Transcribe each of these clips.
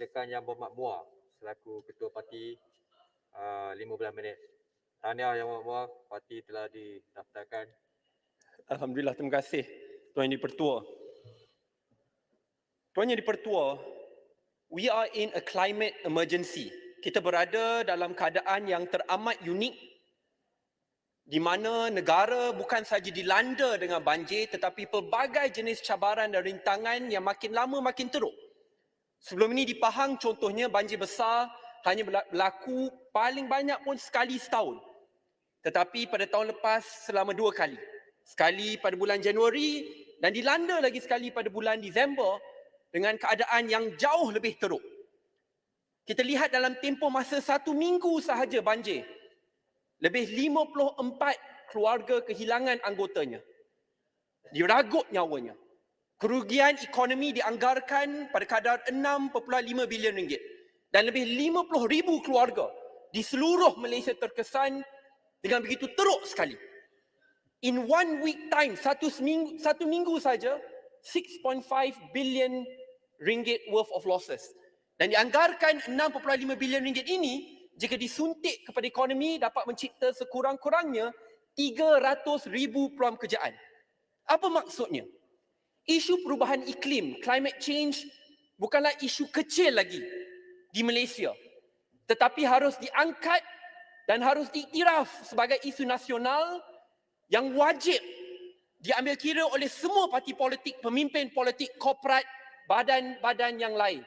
Dekan Yang Berhormat Muar selaku Ketua Parti 15 minit. Tahniah Yang Berhormat Muar, parti telah didaftarkan. Alhamdulillah, terima kasih Tuan Yang Dipertua. Tuan Yang Dipertua, we are in a climate emergency. Kita berada dalam keadaan yang teramat unik di mana negara bukan sahaja dilanda dengan banjir tetapi pelbagai jenis cabaran dan rintangan yang makin lama makin teruk. Sebelum ini di Pahang contohnya banjir besar hanya berlaku paling banyak pun sekali setahun. Tetapi pada tahun lepas selama 2 kali. Sekali pada bulan Januari dan dilanda lagi sekali pada bulan Disember dengan keadaan yang jauh lebih teruk. Kita lihat dalam tempoh masa 1 minggu sahaja banjir, lebih 54 keluarga kehilangan anggotanya. Diragut nyawanya. Kerugian ekonomi dianggarkan pada kadar 6.5 bilion ringgit. Dan lebih 50,000 keluarga di seluruh Malaysia terkesan dengan begitu teruk sekali. In 1 week time, satu minggu saja, 6.5 billion ringgit worth of losses. Dan dianggarkan 6.5 bilion ringgit ini, jika disuntik kepada ekonomi, dapat mencipta sekurang-kurangnya 300,000 peluang pekerjaan. Apa maksudnya? Isu perubahan iklim, climate change, bukanlah isu kecil lagi di Malaysia. Tetapi harus diangkat dan harus diiktiraf sebagai isu nasional yang wajib diambil kira oleh semua parti politik, pemimpin politik, korporat, badan-badan yang lain.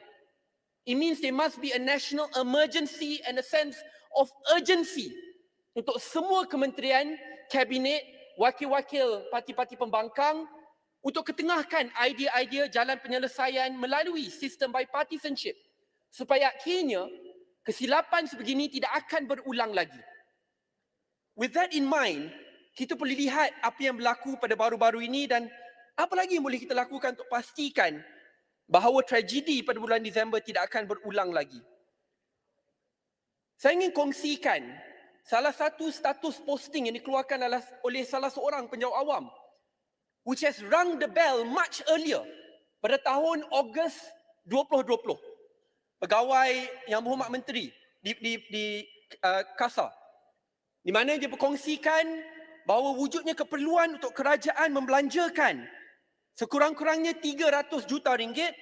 It means there must be a national emergency and a sense of urgency untuk semua kementerian, kabinet, wakil-wakil parti-parti pembangkang untuk ketengahkan idea-idea jalan penyelesaian melalui sistem bipartisanship supaya akhirnya kesilapan sebegini tidak akan berulang lagi. With that in mind, kita boleh lihat apa yang berlaku pada baru-baru ini dan apa lagi yang boleh kita lakukan untuk pastikan bahawa tragedi pada bulan Disember tidak akan berulang lagi. Saya ingin kongsikan salah satu status posting yang dikeluarkan oleh salah seorang penjawat awam which has rung the bell much earlier pada tahun Ogos 2020. Pegawai Yang Berhormat Menteri di KASA, di mana dia berkongsikan bahawa wujudnya keperluan untuk kerajaan membelanjakan sekurang-kurangnya 300 juta ringgit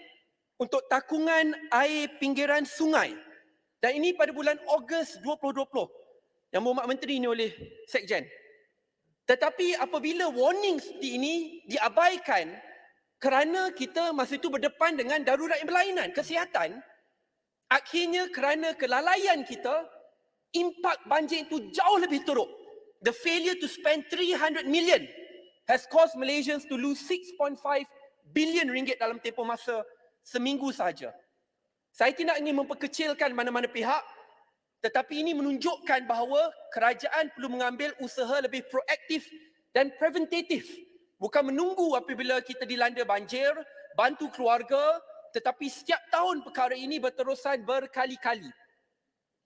untuk takungan air pinggiran sungai. Dan ini pada bulan Ogos 2020. Yang Berhormat Menteri ini oleh Sekjen. Tetapi apabila warning seperti ini diabaikan kerana kita masa itu berdepan dengan darurat yang berlainan, kesihatan, akhirnya kerana kelalaian kita, impak banjir itu jauh lebih teruk. The failure to spend 300 million has caused Malaysians to lose 6.5 billion ringgit dalam tempoh masa seminggu sahaja. Saya tidak ingin memperkecilkan mana-mana pihak, tetapi ini menunjukkan bahawa kerajaan perlu mengambil usaha lebih proaktif dan preventatif. Bukan menunggu apabila kita dilanda banjir, bantu keluarga, tetapi setiap tahun perkara ini berterusan berkali-kali.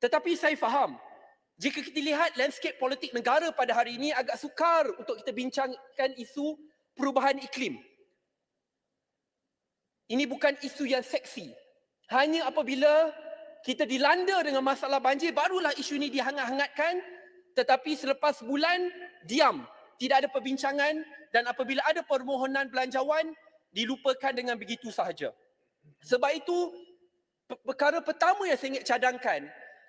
Tetapi saya faham, jika kita lihat landscape politik negara pada hari ini agak sukar untuk kita bincangkan isu perubahan iklim. Ini bukan isu yang seksi. Hanya apabila kita dilanda dengan masalah banjir, barulah isu ini dihangat-hangatkan. Tetapi selepas bulan, diam. Tidak ada perbincangan dan apabila ada permohonan belanjawan, dilupakan dengan begitu sahaja. Sebab itu, perkara pertama yang saya ingin cadangkan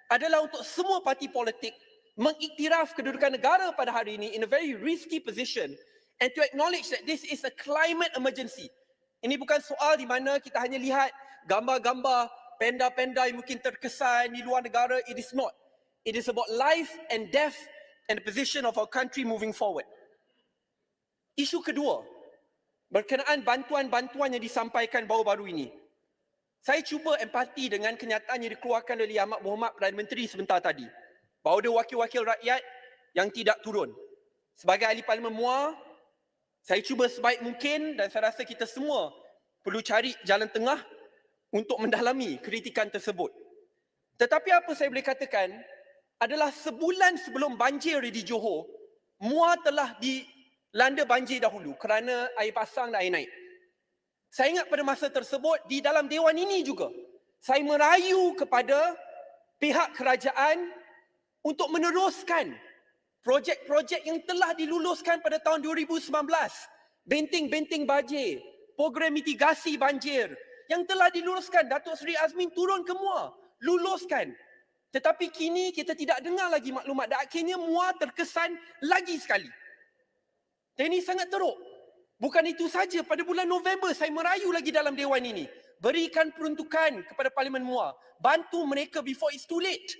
adalah untuk semua parti politik mengiktiraf kedudukan negara pada hari ini in a very risky position and to acknowledge that this is a climate emergency. Ini bukan soal di mana kita hanya lihat gambar-gambar penda-penda yang mungkin terkesan di luar negara. It is not. It is about life and death and the position of our country moving forward. Isu kedua, berkenaan bantuan-bantuan yang disampaikan baru-baru ini. Saya cuba empati dengan kenyataan yang dikeluarkan oleh Yang Berhormat Perdana Menteri sebentar tadi. Bahawa ada wakil-wakil rakyat yang tidak turun. Sebagai ahli Parlimen Muar, saya cuba sebaik mungkin dan saya rasa kita semua perlu cari jalan tengah untuk mendalami kritikan tersebut. Tetapi apa saya boleh katakan adalah sebulan sebelum banjir di Johor, Muar telah dilanda banjir dahulu kerana air pasang dan air naik. Saya ingat pada masa tersebut di dalam dewan ini juga Saya merayu kepada pihak kerajaan untuk meneruskan projek-projek yang telah diluluskan pada tahun 2019. Benteng-benteng banjir, program mitigasi banjir yang telah diluluskan. Datuk Seri Azmin turun ke Muar, luluskan. Tetapi kini kita tidak dengar lagi maklumat dan akhirnya Muar terkesan lagi sekali. Dan ini sangat teruk. Bukan itu saja, pada bulan November saya merayu lagi dalam Dewan ini. Berikan peruntukan kepada Parlimen Muar. Bantu mereka before it's too late.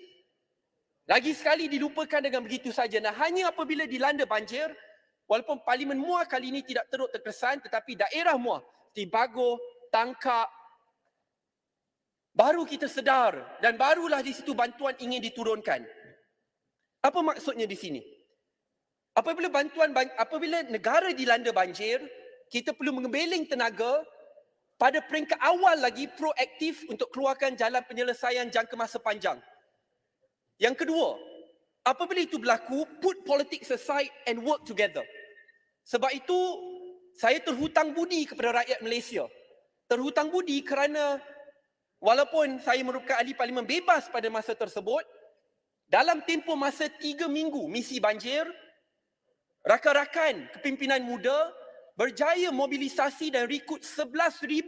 Lagi sekali dilupakan dengan begitu saja. Nah, hanya apabila dilanda banjir, walaupun Parlimen Muar kali ini tidak teruk terkesan, tetapi daerah Muar, Tibago, Tangkak, baru kita sedar dan barulah di situ bantuan ingin diturunkan. Apa maksudnya di sini? Apabila negara dilanda banjir, kita perlu mengembeling tenaga pada peringkat awal lagi proaktif untuk keluarkan jalan penyelesaian jangka masa panjang. Yang kedua, apabila itu berlaku, put politics aside and work together. Sebab itu, saya terhutang budi kepada rakyat Malaysia. Terhutang budi kerana walaupun saya merupakan ahli parlimen bebas pada masa tersebut, dalam tempoh masa 3 minggu misi banjir, rakan-rakan kepimpinan muda berjaya mobilisasi dan rekrut 11,000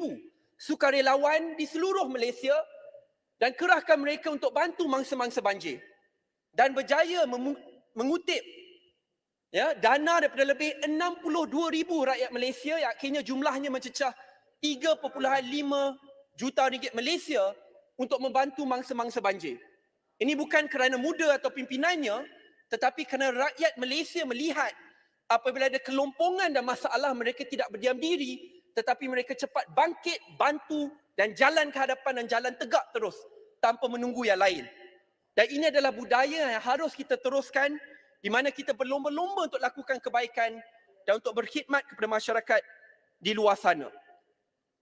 sukarelawan di seluruh Malaysia dan kerahkan mereka untuk bantu mangsa-mangsa banjir. Dan berjaya mengutip dana daripada lebih 62,000 rakyat Malaysia yang akhirnya jumlahnya mencecah 3.5 juta ringgit Malaysia untuk membantu mangsa-mangsa banjir. Ini bukan kerana muda atau pimpinannya, tetapi kerana rakyat Malaysia melihat apabila ada kelompongan dan masalah, mereka tidak berdiam diri, tetapi mereka cepat bangkit, bantu dan jalan ke hadapan dan jalan tegak terus tanpa menunggu yang lain. Dan ini adalah budaya yang harus kita teruskan, di mana kita berlomba-lomba untuk lakukan kebaikan dan untuk berkhidmat kepada masyarakat di luar sana.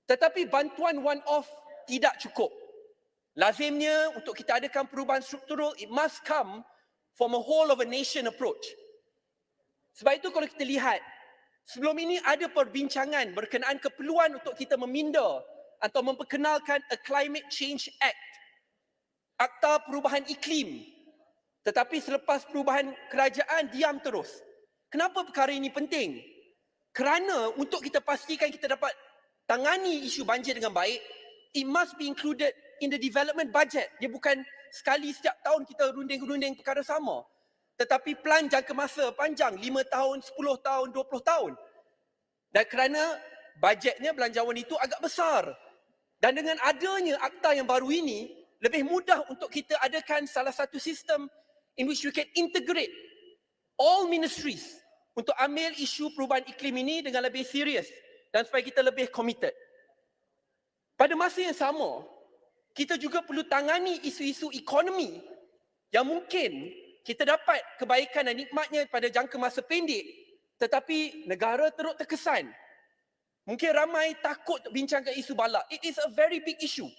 Tetapi bantuan one-off tidak cukup. Lazimnya untuk kita adakan perubahan struktural, it must come from a whole of a nation approach. Sebab itu kalau kita lihat, sebelum ini ada perbincangan berkenaan keperluan untuk kita meminda atau memperkenalkan a Climate Change Act, Akta Perubahan Iklim. Tetapi selepas perubahan kerajaan, diam terus. Kenapa perkara ini penting? Kerana untuk kita pastikan kita dapat tangani isu banjir dengan baik, it must be included in the development budget. Dia bukan sekali setiap tahun kita runding-runding perkara sama. Tetapi plan jangka masa panjang, 5 tahun, 10 tahun, 20 tahun. Dan kerana bajetnya, belanjawan itu agak besar. Dan dengan adanya akta yang baru ini, lebih mudah untuk kita adakan salah satu sistem in which we can integrate all ministries untuk ambil isu perubahan iklim ini dengan lebih serius dan supaya kita lebih committed. Pada masa yang sama, kita juga perlu tangani isu-isu ekonomi yang mungkin kita dapat kebaikan dan nikmatnya pada jangka masa pendek, tetapi negara teruk terkesan. Mungkin ramai takut bincangkan isu balak. It is a very big issue.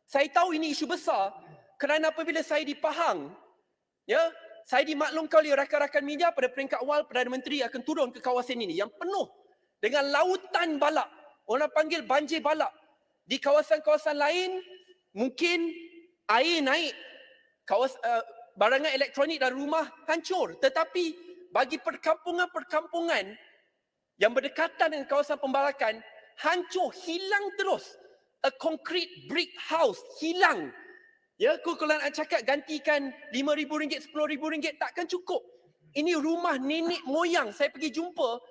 Saya tahu ini isu besar kerana apabila saya di Pahang, saya dimaklumkan oleh rakan-rakan media pada peringkat awal Perdana Menteri akan turun ke kawasan ini yang penuh dengan lautan balak. Orang panggil banjir balak. Di kawasan-kawasan lain, mungkin air naik, barangan elektronik dan rumah hancur. Tetapi bagi perkampungan-perkampungan yang berdekatan dengan kawasan pembalakan, hancur, hilang terus. A concrete brick house, hilang. Kalau nak cakap gantikan RM5,000, RM10,000 takkan cukup. Ini rumah nenek moyang. Saya pergi jumpa,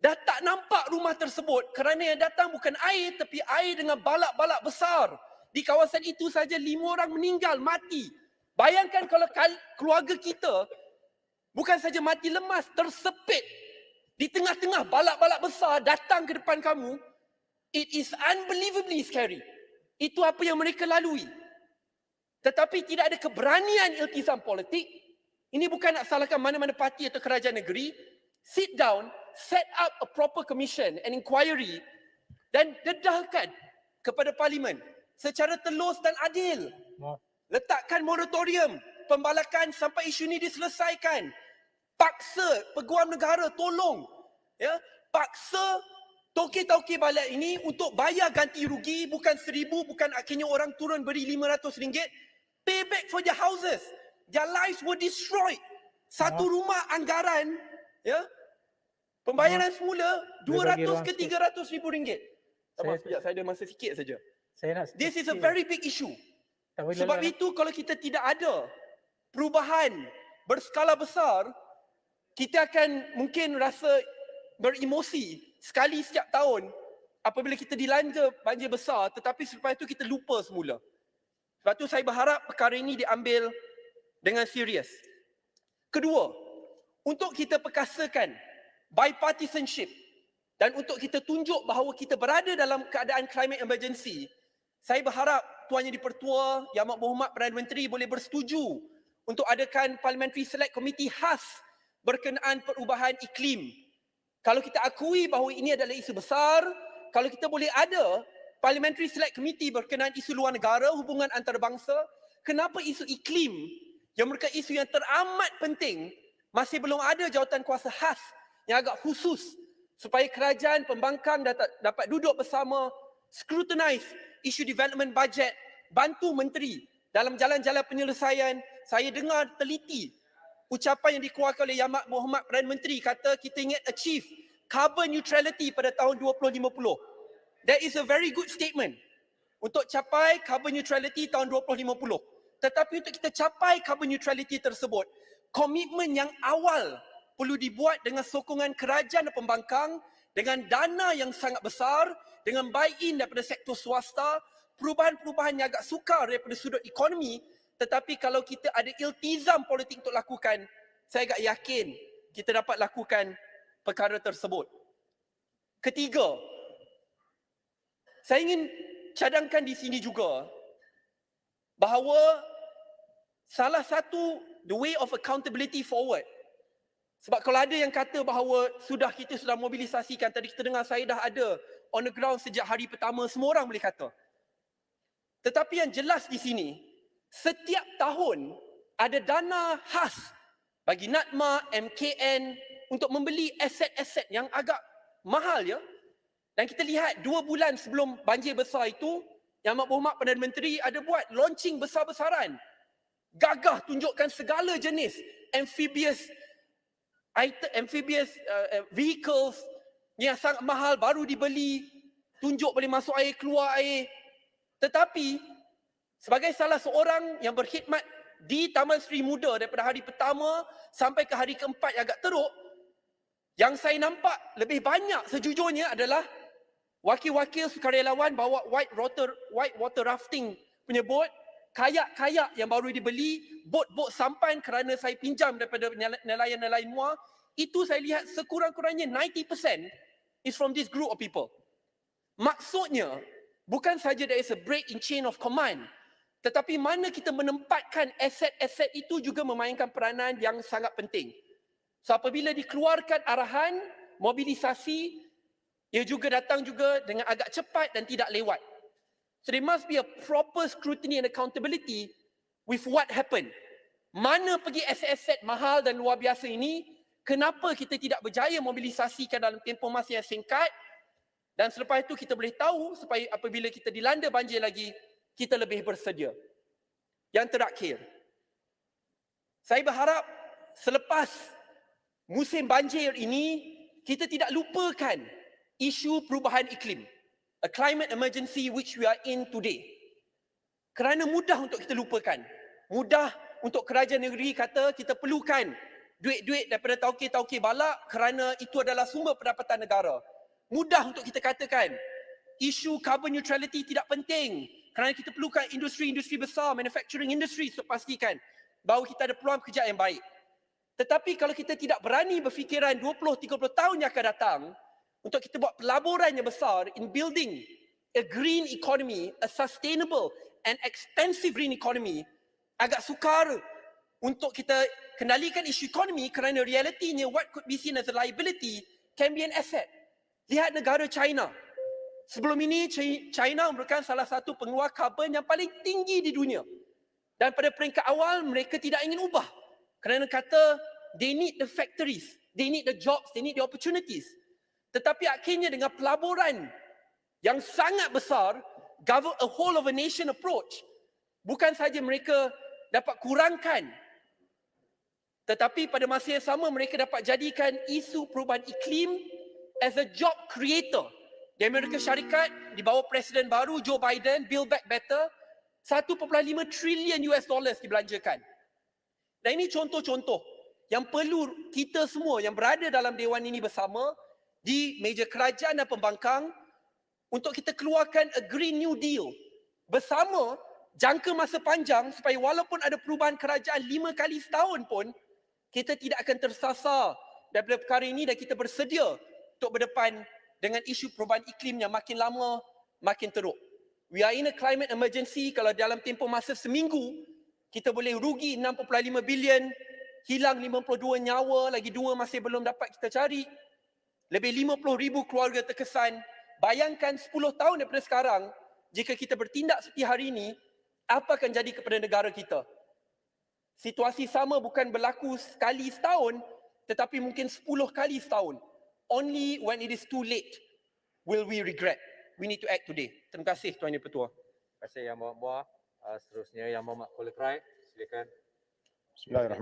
dah tak nampak rumah tersebut kerana yang datang bukan air, tapi air dengan balak-balak besar. Di kawasan itu saja 5 orang meninggal, mati. Bayangkan kalau keluarga kita bukan saja mati lemas, tersepit di tengah-tengah balak-balak besar datang ke depan kamu. It is unbelievably scary. Itu apa yang mereka lalui. Tetapi tidak ada keberanian iltizam politik. Ini bukan nak salahkan mana-mana parti atau kerajaan negeri. Sit down, set up a proper commission and inquiry dan dedahkan kepada Parlimen secara telus dan adil. Letakkan moratorium pembalakan sampai isu ini diselesaikan. Paksa peguam negara tolong. Paksa Tauke-tauke balak ini untuk bayar ganti rugi bukan 1,000, bukan akhirnya orang turun beri RM500. Pay back for their houses. Their lives were destroyed. Satu rumah anggaran, ya, pembayaran semula Boleh bagi 200 ruang ke sikit. RM300,000. Sabar sekejap, saya ada masa sikit saja. Saya nak This is a sikit. very big issue. Tak boleh Sebab lalu- itu kalau kita tidak ada perubahan berskala besar, kita akan mungkin rasa beremosi sekali setiap tahun apabila kita dilanda banjir besar, tetapi selepas itu kita lupa semula. Sebab itu saya berharap perkara ini diambil dengan serius. Kedua, untuk kita perkasakan bipartisanship dan untuk kita tunjuk bahawa kita berada dalam keadaan climate emergency, saya berharap Tuan Yang di-Pertua, Yang Amat Berhormat Perdana Menteri boleh bersetuju untuk adakan Parliamentary Select Committee khas berkenaan perubahan iklim. Kalau kita akui bahawa ini adalah isu besar, kalau kita boleh ada Parliamentary Select Committee berkenaan isu luar negara, hubungan antarabangsa, kenapa isu iklim yang merupakan isu yang teramat penting masih belum ada jawatan kuasa khas yang agak khusus supaya kerajaan pembangkang dapat duduk bersama, scrutinize isu development budget, bantu menteri dalam jalan-jalan penyelesaian. Saya dengar teliti ucapan yang dikeluarkan oleh Yang Amat Berhormat Perdana Menteri kata kita ingin achieve carbon neutrality pada tahun 2050. That is a very good statement untuk capai carbon neutrality tahun 2050. Tetapi untuk kita capai carbon neutrality tersebut, komitmen yang awal perlu dibuat dengan sokongan kerajaan dan pembangkang, dengan dana yang sangat besar, dengan buy-in daripada sektor swasta, perubahan-perubahan yang agak sukar daripada sudut ekonomi. Tetapi kalau kita ada iltizam politik untuk lakukan, saya agak yakin kita dapat lakukan perkara tersebut. Ketiga, saya ingin cadangkan di sini juga bahawa salah satu the way of accountability forward, sebab kalau ada yang kata bahawa kita sudah mobilisasikan, tadi kita dengar saya dah ada on the ground sejak hari pertama, semua orang boleh kata. Tetapi yang jelas di sini, setiap tahun ada dana khas bagi NADMA, MKN untuk membeli aset-aset yang agak mahal, ya. Dan kita lihat 2 bulan sebelum banjir besar itu, Yang Amat Berhormat Perdana Menteri ada buat launching besar-besaran. Gagah tunjukkan segala jenis amphibious vehicles yang sangat mahal baru dibeli, tunjuk boleh masuk air, keluar air. Tetapi sebagai salah seorang yang berkhidmat di Taman Seri Muda daripada hari pertama sampai ke hari keempat yang agak teruk, yang saya nampak lebih banyak sejujurnya adalah wakil-wakil sukarelawan bawa white water rafting punya boat, kayak-kayak yang baru dibeli, bot-bot sampan kerana saya pinjam daripada nelayan-nelayan muar. Itu saya lihat sekurang-kurangnya 90% is from this group of people. Maksudnya, bukan saja there is a break in chain of command, tetapi mana kita menempatkan aset-aset itu juga memainkan peranan yang sangat penting. So apabila dikeluarkan arahan, mobilisasi, ia juga datang juga dengan agak cepat dan tidak lewat. So there must be a proper scrutiny and accountability with what happened. Mana pergi aset-aset mahal dan luar biasa ini, kenapa kita tidak berjaya mobilisasikan dalam tempoh masa yang singkat, dan selepas itu kita boleh tahu supaya apabila kita dilanda banjir lagi, kita lebih bersedia. Yang terakhir, saya berharap selepas musim banjir ini, kita tidak lupakan isu perubahan iklim, a climate emergency which we are in today. Kerana mudah untuk kita lupakan, mudah untuk kerajaan negeri kata kita perlukan duit-duit daripada tauke-tauke balak kerana itu adalah sumber pendapatan negara. Mudah untuk kita katakan isu carbon neutrality tidak penting kerana kita perlukan industri-industri besar, manufacturing industry untuk pastikan bahawa kita ada peluang kerja yang baik. Tetapi kalau kita tidak berani berfikiran 20-30 tahun yang akan datang untuk kita buat pelaburan yang besar in building a green economy, a sustainable and expensive green economy, agak sukar untuk kita kendalikan isu ekonomi kerana realitinya what could be seen as a liability can be an asset. Lihat negara China. Sebelum ini China merupakan salah satu pengeluar karbon yang paling tinggi di dunia. Dan pada peringkat awal mereka tidak ingin ubah. Kerana kata they need the factories, they need the jobs, they need the opportunities. Tetapi akhirnya dengan pelaburan yang sangat besar, a whole of a nation approach, bukan saja mereka dapat kurangkan, tetapi pada masa yang sama mereka dapat jadikan isu perubahan iklim as a job creator. Di Amerika Syarikat, di bawah Presiden baru Joe Biden, Build Back Better, 1.5 trilion US dollars dibelanjakan. Dan ini contoh-contoh yang perlu kita semua yang berada dalam Dewan ini bersama, di meja kerajaan dan pembangkang, untuk kita keluarkan a Green New Deal bersama jangka masa panjang, supaya walaupun ada perubahan kerajaan 5 kali setahun pun, kita tidak akan tersasar daripada perkara ini dan kita bersedia untuk berdepan dengan isu perubahan iklim yang makin lama makin teruk. We are in a climate emergency. Kalau dalam tempoh masa seminggu kita boleh rugi 6.5 bilion, hilang 52 nyawa, lagi 2 masih belum dapat kita cari. Lebih 50,000 keluarga terkesan. Bayangkan 10 tahun daripada sekarang, jika kita bertindak seperti hari ini, apa akan jadi kepada negara kita? Situasi sama bukan berlaku sekali setahun, tetapi mungkin 10 kali setahun. Only when it is too late will we regret. We need to act today. Terima kasih Tuan Yang Pertua. Terima kasih Yang Mulia. Seterusnya Yang Muhammad Khalil Rai, silakan. Bismillahirrahmanirrahim.